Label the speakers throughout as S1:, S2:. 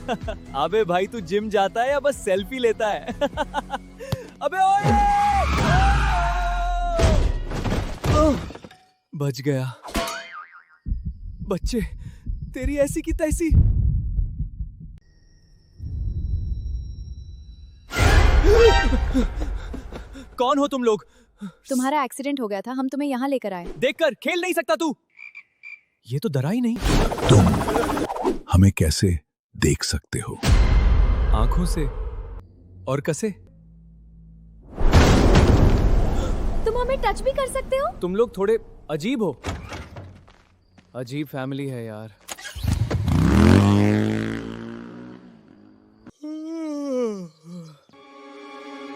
S1: अबे भाई तू जिम जाता है या बस सेल्फी लेता है? अबे ओए! बच गया। बच्चे तेरी ऐसी की तैसी। कौन हो तुम लोग?
S2: तुम्हारा एक्सीडेंट हो गया था, हम तुम्हें यहाँ लेकर आए।
S1: देखकर खेल नहीं सकता तू। ये तो डरा ही नहीं।
S3: तुम हमें कैसे देख सकते हो?
S1: आंखों से और कैसे?
S2: तुम हमें टच भी कर सकते हो?
S1: तुम लोग थोड़े अजीब हो। अजीब फैमिली है यार।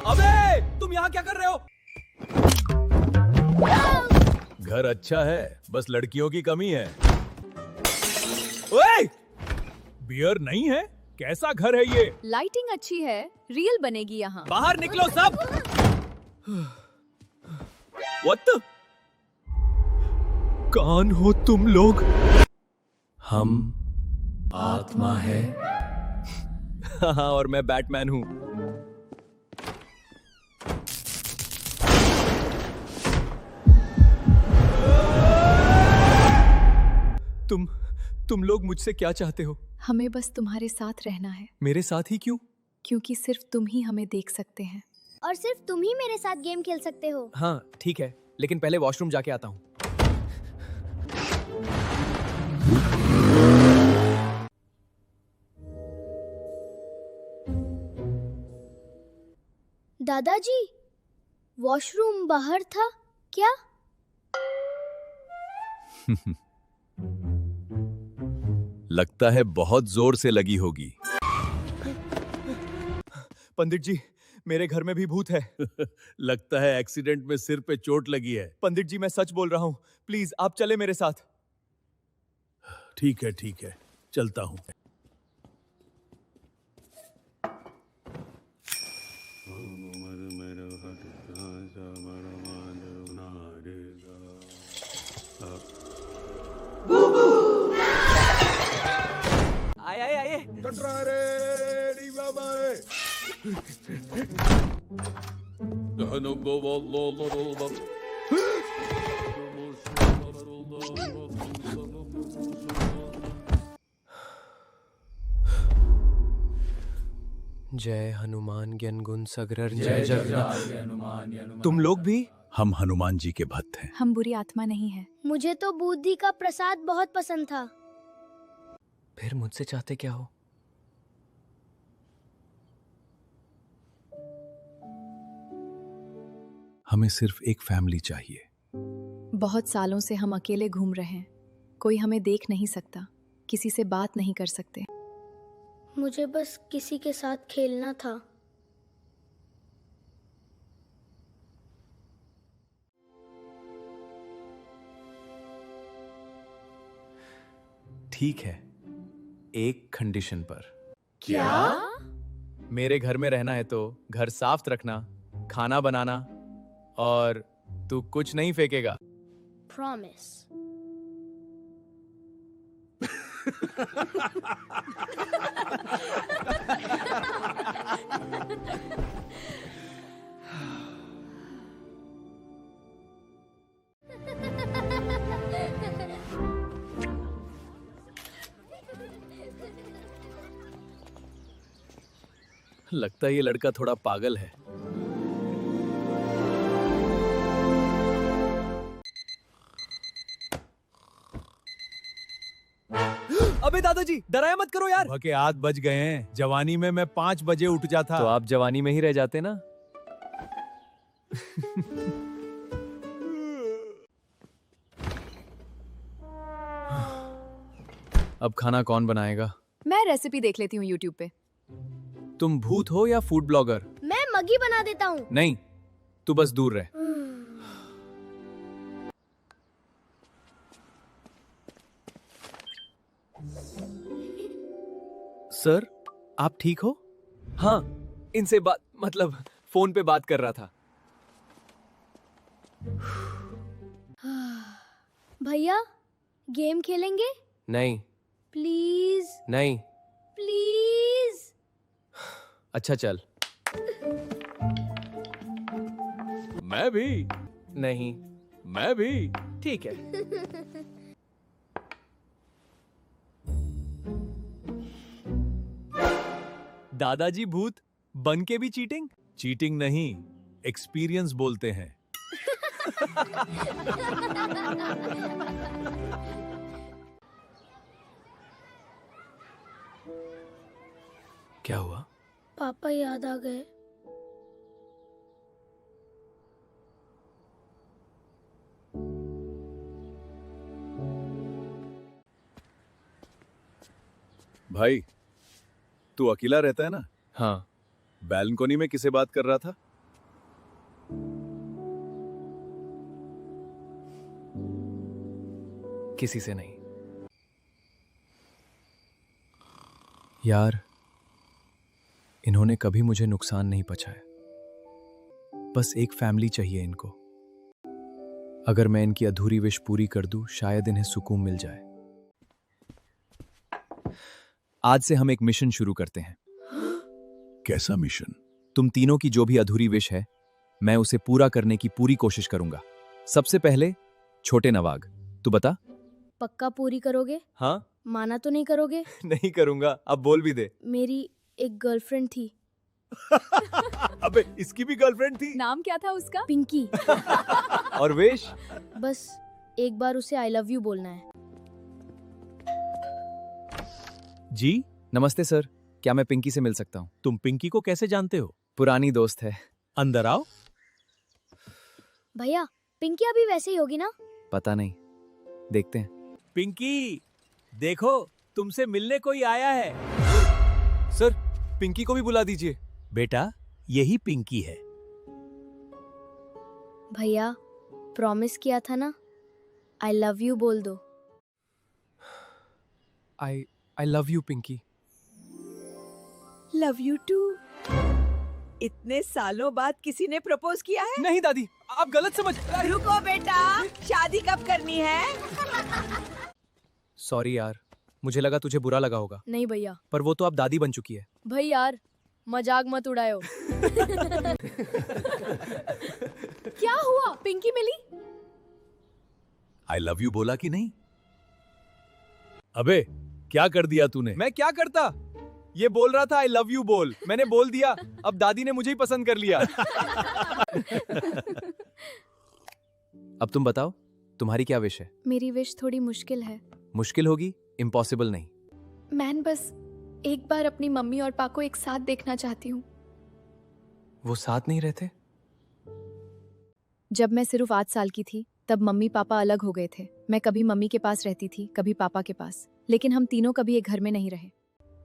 S1: अबे तुम यहाँ क्या कर रहे हो?
S3: घर अच्छा है, बस लड़कियों की कमी है।
S1: ओए!
S3: बियर नहीं है? कैसा घर है ये?
S2: लाइटिंग अच्छी है, रियल बनेगी यहाँ।
S1: बाहर निकलो सब। What the? कौन हो तुम लोग?
S3: हम आत्मा है।
S1: हाँ, और मैं बैटमैन हूँ। तुम लोग मुझसे क्या चाहते हो?
S2: हमें बस तुम्हारे साथ रहना है,
S1: मेरे साथ ही क्यों?
S2: क्योंकि सिर्फ तुम ही हमें देख सकते हैं।
S4: और सिर्फ तुम ही मेरे साथ गेम खेल सकते हो।
S1: हाँ ठीक है, लेकिन पहले वॉशरूम जाके आता हूँ।
S4: दादाजी, वॉशरूम बाहर था क्या?
S3: लगता है बहुत जोर से लगी होगी।
S1: पंडित जी, मेरे घर में भी भूत है।
S3: लगता है एक्सीडेंट में सिर पे चोट लगी है।
S1: पंडित जी मैं सच बोल रहा हूँ, प्लीज आप चले मेरे साथ।
S3: ठीक है, चलता हूँ।
S1: आए। जय हनुमान ज्ञान गुण सगरर जय जगन्नाथ। तुम लोग भी?
S3: हम हनुमान जी के भक्त हैं।
S2: हम बुरी आत्मा नहीं है।
S4: मुझे तो बूंदी का प्रसाद बहुत पसंद था।
S1: फिर मुझसे चाहते क्या हो?
S3: हमें सिर्फ एक फैमिली चाहिए।
S2: बहुत सालों से हम अकेले घूम रहे हैं, कोई हमें देख नहीं सकता, किसी से बात नहीं कर सकते।
S4: मुझे बस किसी के साथ खेलना था।
S1: ठीक है, एक कंडीशन पर।
S4: क्या?
S1: मेरे घर में रहना है तो घर साफ रखना, खाना बनाना, और तू कुछ नहीं फेंकेगा।
S4: प्रॉमिस।
S1: लगता है ये लड़का थोड़ा पागल है। अबे दादाजी, डराया मत करो यार।
S3: सुबह के 8 बज गए हैं। जवानी में मैं 5 बजे उठ जाता।
S1: तो आप जवानी में ही रह जाते ना। अब खाना कौन बनाएगा?
S2: मैं रेसिपी देख लेती हूँ यूट्यूब पे।
S1: तुम भूत हो या फूड ब्लॉगर?
S4: मैं मैगी बना देता हूँ।
S1: नहीं, तू बस दूर रह। सर, आप ठीक हो? हाँ, इनसे बात मतलब फोन पे बात कर रहा था।
S4: भैया, गेम खेलेंगे?
S1: नहीं,
S4: प्लीज
S1: नहीं।
S4: प्लीज।
S1: अच्छा चल। मैं भी। नहीं, मैं भी। ठीक है। दादाजी भूत बन के भी चीटिंग? चीटिंग नहीं, एक्सपीरियंस बोलते हैं। क्या हुआ?
S4: पापा याद आ गए।
S3: भाई, तू अकेला रहता है ना?
S1: हाँ।
S3: बैल्कनी में किसे बात कर रहा था?
S1: किसी से नहीं। यार, इन्होंने कभी मुझे नुकसान नहीं पहुंचाया। बस एक फैमिली चाहिए इनको। अगर मैं इनकी अधूरी विश पूरी कर दूं, शायद इन्हें सुकून मिल जाए। आज से हम एक मिशन शुरू करते हैं।
S3: कैसा मिशन?
S1: तुम तीनों की जो भी अधूरी विश है, मैं उसे पूरा करने की पूरी कोशिश करूंगा। सबसे पहले छोटे नवाग, तू बता।
S4: पक्का पूरी करोगे?
S1: हाँ।
S4: माना तो नहीं करोगे?
S1: नहीं करूंगा, अब बोल भी दे।
S4: मेरी एक गर्लफ्रेंड थी।
S3: अबे, इसकी भी गर्लफ्रेंड थी?
S2: नाम क्या था उसका?
S4: पिंकी।
S1: और विश?
S4: बस एक बार उसे आई लव यू बोलना है।
S1: जी नमस्ते सर, क्या मैं पिंकी से मिल सकता हूँ?
S5: तुम पिंकी को कैसे जानते हो?
S1: पुरानी दोस्त है।
S5: अंदर आओ।
S4: भैया, पिंकी अभी वैसे ही होगी ना?
S1: पता नहीं, देखते हैं।
S5: पिंकी, देखो तुमसे मिलने कोई आया है।
S1: सर, पिंकी को भी बुला दीजिए।
S5: बेटा, यही पिंकी है।
S4: भैया, प्रॉमिस किया था ना, आई लव यू बोल दो।
S1: I love you Pinky.
S6: Love you too. इतने सालों बाद किसी ने प्रपोज किया है?
S1: नहीं दादी, आप गलत समझ।
S6: रुको बेटा, शादी कब करनी है?
S1: सॉरी यार, मुझे लगा तुझे बुरा लगा होगा,
S4: नहीं भैया।
S1: पर वो तो अब दादी बन चुकी है।
S4: भाई यार, मजाक मत उड़ायो। क्या हुआ? पिंकी मिली?
S3: आई लव यू बोला कि नहीं?
S5: अबे, क्या कर दिया तूने?
S1: मैं क्या करता? ये बोल रहा था आई लव यू बोल, मैंने बोल दिया। अब दादी ने मुझे ही पसंद कर लिया। अब तुम बताओ, तुम्हारी क्या विश है?
S2: मेरी विश थोड़ी मुश्किल है।
S1: मुश्किल होगी, इम्पॉसिबल नहीं।
S2: मैं बस एक बार अपनी मम्मी और पापा को एक साथ देखना चाहती हूँ।
S1: वो साथ नहीं रहते?
S2: जब मैं सिर्फ 8 साल की थी, तब मम्मी पापा अलग हो गए थे। मैं कभी मम्मी के पास रहती थी, कभी पापा के पास, लेकिन हम तीनों कभी एक घर में नहीं रहे।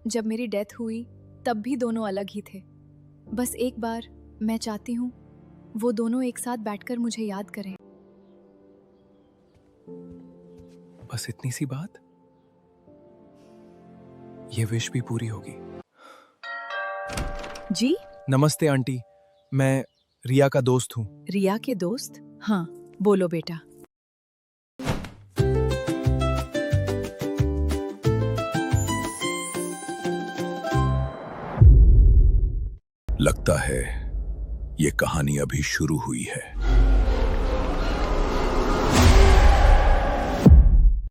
S2: जब मेरी डेथ हुई, तब भी दोनों अलग ही थे। बस एक बार मैं चाहती हूँ वो दोनों एक साथ बैठकर मुझे याद करें।
S1: बस इतनी सी बात? ये विश भी पूरी होगी।
S2: जी?
S1: नमस्ते आंटी, मैं रिया का दोस्त हूँ।
S2: रिया के दोस्त? हाँ, बोलो बेटा।
S3: लगता है ये कहानी अभी शुरू हुई है।